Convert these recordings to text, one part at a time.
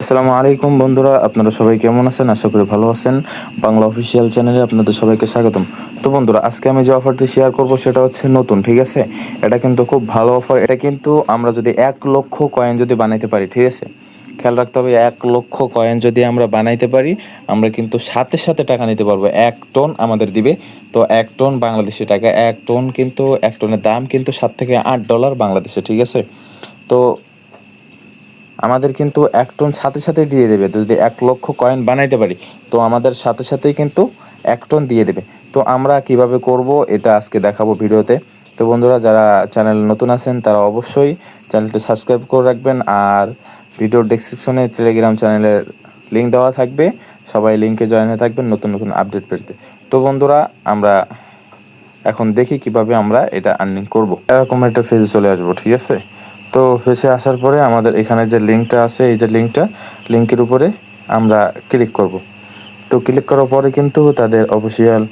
আসসালামু আলাইকুম বন্ধুরা, আপনারা সবাই কেমন আছেন? আশা করি ভালো আছেন। বাংলা অফিসিয়াল চ্যানেলে আপনাদের সবাইকে স্বাগতম। তো বন্ধুরা, আজকে আমি যে অফারটি শেয়ার করব সেটা হচ্ছে নতুন, ঠিক আছে? এটা কিন্তু খুব ভালো অফার। এটা কিন্তু আমরা যদি 1 লক্ষ কয়েন যদি বানাইতে পারি, ঠিক আছে? খেয়াল রাখতে হবে, 1 লক্ষ কয়েন যদি আমরা বানাইতে পারি, আমরা কিন্তু সাথে সাথে টাকা নিতে পারবো। 1 টন আমাদের দিবে। তো 1 টন বাংলাদেশি টাকা, 1 টন কিন্তু 1 টনের দাম কিন্তু $7 থেকে $8 বাংলাদেশে, ঠিক আছে? তো আমাদের কিন্তু 1 টন সাথে সাথেই দিয়ে দেবে। যদি 1 লক্ষ কয়েন বানাইতে পারি, তো আমাদের সাথে সাথেই কিন্তু 1 টন দিয়ে দেবে। তো আমরা কিভাবে করব এটা আজকে দেখাবো ভিডিওতে। তো বন্ধুরা, যারা চ্যানেল নতুন আছেন তারা অবশ্যই চ্যানেলটি সাবস্ক্রাইব করে রাখবেন। আর ভিডিওর ডেসক্রিপশনে টেলিগ্রাম চ্যানেলের লিঙ্ক দেওয়া থাকবে, সবাই লিঙ্কে জয়েন হয়ে থাকবেন নতুন নতুন আপডেট পেতে। তো বন্ধুরা, আমরা এখন দেখি কিভাবে আমরা এটা আর্নিং করব। এরকম একটা ফেজে চলে আসবো, ঠিক আছে? তো ফেসে আসার পরে আমাদের এখানে যে লিঙ্কটা আছে, এই যে লিঙ্কের উপরে আমরা ক্লিক করব। তো ক্লিক করার পরে কিন্তু তাদের অফিসিয়াল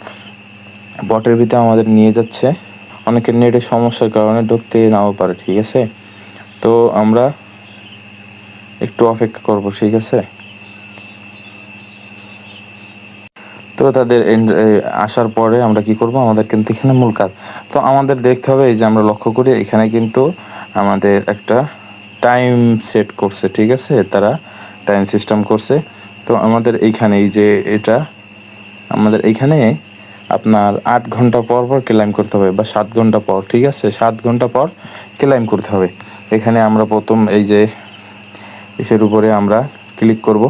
বটের ভিতরে আমাদের নিয়ে যাচ্ছে। অনেকের নেটের সমস্যার কারণে ঢুকতে নাও পারে, ঠিক আছে? তো আমরা একটু অপেক্ষা করব, ঠিক আছে? তো তাদের আসার পরে আমরা কি করব, আমাদের কিন্তু এখানে মূল কাজ। তো আমাদের দেখতে হবে, এই যে আমরা লক্ষ্য করি এখানে কিন্তু আমাদের একটা টাইম সেট করছে, ঠিক আছে? তারা টাইম সিস্টেম করছে। তো আমাদের এইখানে এই যে এটা আমাদের এইখানে আপনার 8 ঘন্টা পর পর ক্লেম করতে হবে, বা 7 ঘন্টা পর, ঠিক আছে? 7 ঘন্টা পর ক্লেম করতে হবে। এখানে আমরা প্রথম এই যে ইসের উপরে আমরা ক্লিক করব।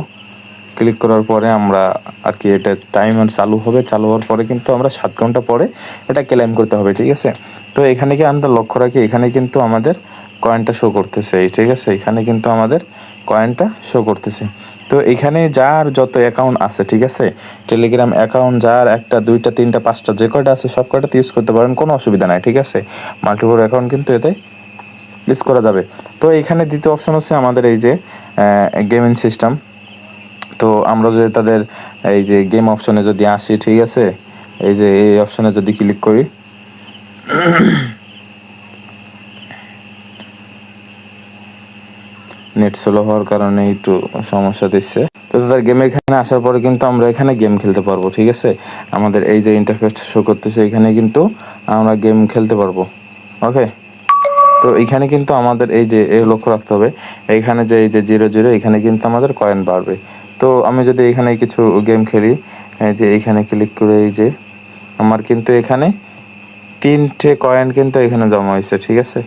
ক্লিক করার পরে আমরা আর কি এটা টাইমার চালু হবে। চালু হওয়ার পরে কিন্তু আমরা 7 ঘন্টা পরে এটা ক্লেম করতে হবে, ঠিক আছে? তো এখানে কি আমরা লক্ষ্য রাখি, এখানে কিন্তু আমাদের কয়েনটা শো করতেছে, ঠিক আছে? এখানে কিন্তু আমাদের কয়েনটা শো করতেছে। তো এখানে যার যত অ্যাকাউন্ট আছে, ঠিক আছে? টেলিগ্রাম অ্যাকাউন্ট যার 1টা 2টা 3টা 5টা যে কয়টা আছে সব কয়টাতে ইউজ করতে পারেন, কোনো অসুবিধা নাই, ঠিক আছে? মাল্টিপল অ্যাকাউন্ট কিন্তু এতে ইউজ করা যাবে। তো এখানে দ্বিতীয় অপশন হচ্ছে আমাদের এই যে গেমিং সিস্টেম। তো আমরা যদি তাদের এই যে গেম অপশনে যদি আসি, ঠিক আছে? এই যে এই অপশনে যদি ক্লিক করি, নেট স্লো হওয়ার কারণে একটু সমস্যা দিচ্ছে। তো তাদের গেমে এখানে আসার পরে কিন্তু আমরা এখানে গেম খেলতে পারবো, ঠিক আছে? আমাদের এই যে ইন্টারফেসটা শো করতেছে, এখানে কিন্তু আমরা গেম খেলতে পারবো। ওকে। তো এইখানে কিন্তু আমাদের এই যে লক্ষ্য রাখতে হবে, এইখানে যে এই যে 0 0 এখানে কিন্তু আমাদের কয়েন বাড়বে। তো আমি যদি এখানে কিছু গেম খেলি, এই যে এইখানে ক্লিক করে এই যে আমার কিন্তু এখানে 3টে কয়েন কিন্তু এখানে জমা হয়েছে, ঠিক আছে?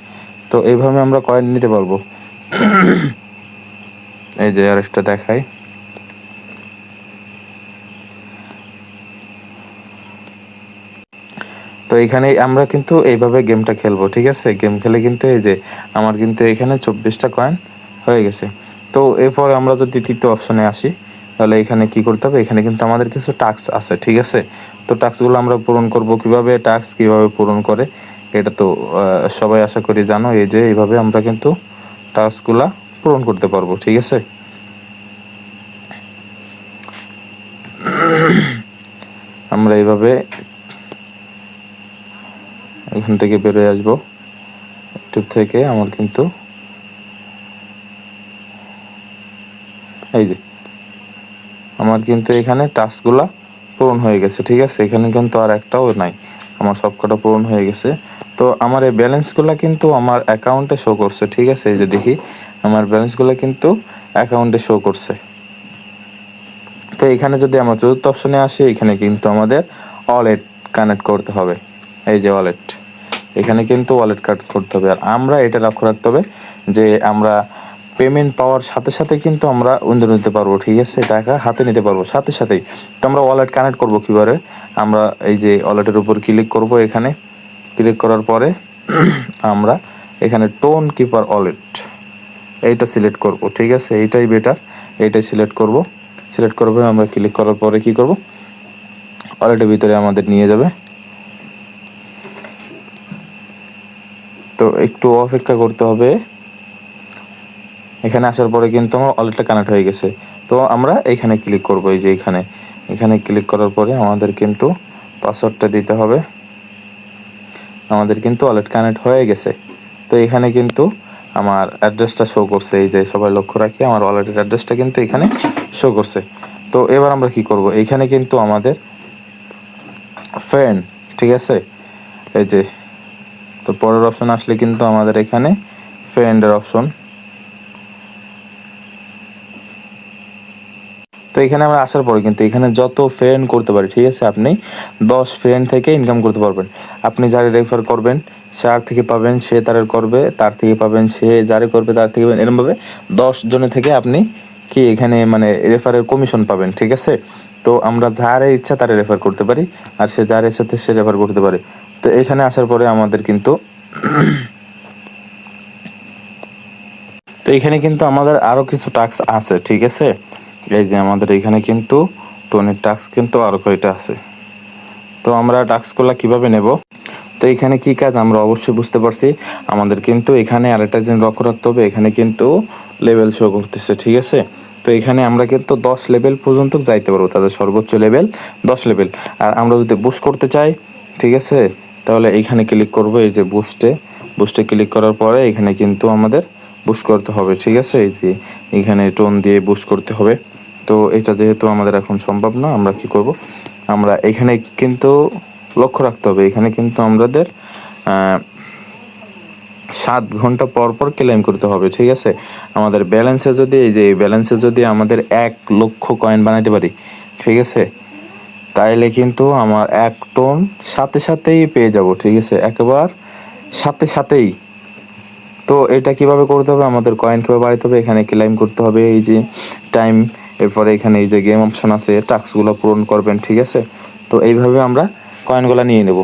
তো এইভাবে আমরা কয়েন নিতে পারবো। এই যে আরেকটা দেখাই। তো এইখানে আমরা কিন্তু এইভাবে গেমটা খেলবো, ঠিক আছে? গেম খেলে কিন্তু এই যে আমার কিন্তু এখানে 24টা কয়েন হয়ে গেছে। তো এরপর আমরা যদি তৃতীয় অপশনে আসি, তাহলে এখানে কি করতে হবে, এখানে কিন্তু আমাদের কিছু টাস্ক আছে, ঠিক আছে? তো টাস্কগুলো আমরা পূরণ করব কিভাবে, টাস্ক কিভাবে পূরণ করে এটা তো সবাই আশা করি জানো। এই যে এইভাবে আমরা কিন্তু টাস্কগুলা পূরণ করতে পারবো, ঠিক আছে? আমরা এইভাবে এখান থেকে বেরোয় আসবো। ইউটিউব থেকে আমার কিন্তু এই যে আমার কিন্তু এখানে টাস্কগুলা পূরণ হয়ে গেছে, ঠিক আছে? এখানে কিন্তু আর একটাও নাই, আমার সবকটা পূরণ হয়ে গেছে। তো আমার এই ব্যালেন্সগুলো কিন্তু আমার অ্যাকাউন্টে শো করছে, ঠিক আছে? এই যে দেখি আমার ব্যালেন্সগুলো কিন্তু অ্যাকাউন্টে শো করছে। তো এখানে যদি আমরা চতুর্থ অপশনে আসি, এখানে কিন্তু আমাদের ওয়ালেট কানেক্ট করতে হবে। এই যে ওয়ালেট, এখানে কিন্তু ওয়ালেট কানেক্ট করতে হবে। আর আমরা এটা লক্ষ্য রাখতে হবে যে আমরা পেমেন্ট পাওয়ার সাথে সাথে কিন্তু আমরা উইথড্র নিতে পারবো, ঠিক আছে? টাকা হাতে নিতে পারবো সাথে সাথেই। তো আমরা ওয়ালেট কানেক্ট করবো কীভাবে, আমরা এই যে ওয়ালেটের উপর ক্লিক করব। এখানে ক্লিক করার পরে আমরা এখানে টোন কিপার ওয়ালেট এইটা সিলেক্ট করব, ঠিক আছে? এইটাই বেটার, এইটাই সিলেক্ট করব। সিলেক্ট করবে আমরা ক্লিক করার পরে কি করব, ওয়ালেটের ভিতরে আমাদের নিয়ে যাবে। তো একটু অপেক্ষা করতে হবে। এখানে আসার পরে কিন্তু আমার ওয়ালেটটা কানেক্ট হয়ে গেছে। তো আমরা এইখানে ক্লিক করব, এই যে এখানে ক্লিক করার পরে আমাদের কিন্তু পাসওয়ার্ডটা দিতে হবে। আমাদের কিন্তু ওয়ালেট কানেক্ট হয়ে গেছে। তো এখানে কিন্তু আমার অ্যাড্রেসটা শো করছে। এই যে সবাই লক্ষ্য রাখি, আমার ওয়ালেটের অ্যাড্রেসটা কিন্তু এখানে শো করছে। তো এবার আমরা কি করব, এইখানে কিন্তু আমাদের ফ্রেন্ড, ঠিক আছে, এই যে, তো পরের অপশন আসলে কিন্তু আমাদের এখানে ফ্রেন্ডের অপশন। তো এখানে আমরা আসার পরে কিন্তু এখানে যত ফ্রেন্ড করতে পারি, ঠিক আছে, আপনি 10 ফ্রেন্ড থেকে ইনকাম করতে পারবেন। আপনি যারে রেফার করবেন যার থেকে পাবেন, সে তার করবে, তার থেকে পাবেন, সে যারে করবে তার থেকে পাবেন, এরকমভাবে 10 জনের থেকে আপনি কি এখানে মানে রেফারের কমিশন পাবেন, ঠিক আছে। তো আমরা যারে ইচ্ছা তারে রেফার করতে পারি, আর সে যার ইচ্ছাতে সে রেফার করতে পারে। তো এখানে আসার পরে আমাদের কিন্তু তো এখানে কিন্তু আমাদের আরও কিছু টাস্ক আছে, ঠিক আছে। এই যে আমাদের এখানে কিন্তু টোনের টাস্ক কিন্তু আরও কয়টা আছে। তো আমরা টাস্কগুলো কিভাবে নেব, তো এখানে কি কাজ আমরা অবশ্যই বুঝতে পারছি। আমাদের কিন্তু এখানে আরেকটা জিনিস লক্ষ্য রাখতে হবে, এখানে কিন্তু লেভেল শো করতেছে, ঠিক আছে। তো এখানে আমরা কিন্তু 10 লেভেল পর্যন্ত যাইতে পারবো, তাদের সর্বোচ্চ লেভেল 10 লেভেল। আর আমরা যদি বুস্ট করতে চাই, ঠিক আছে, তাহলে এইখানে ক্লিক করব, এই যে বুস্টে ক্লিক করার পরে এখানে কিন্তু আমাদের বুস্ট করতে হবে, ঠিক আছে। এই যে এখানে টোন দিয়ে বুস্ট করতে হবে। তো এটা যেহেতু আমাদের এখন সম্ভব না, আমরা কি করব, আমরা এখানে কিন্তু লক্ষ্য রাখতে হবে, এখানে কিন্তু আমাদের 7 ঘন্টা পর পর ক্লেম করতে হবে, ঠিক আছে। আমাদের ব্যালেন্সে যদি এই যে ব্যালেন্সে যদি আমাদের 1 লক্ষ কয়েন বানাইতে পারি, ঠিক আছে, তাইলে কিন্তু আমার 1 টন সাথে সাথেই পেয়ে যাব, ঠিক আছে, একবার সাথে সাথেই। তো এটা কিভাবে করতে হবে, আমাদের কয়েন কীভাবে বাড়াইতে হবে, এখানে ক্লেম করতে হবে, এই যে টাইম, এরপরে এখানে এই যে গেম অপশন আছে, টাস্কগুলো পূরণ করবেন, ঠিক আছে। তো এইভাবে আমরা কয়েনগুলো নিয়ে নেব।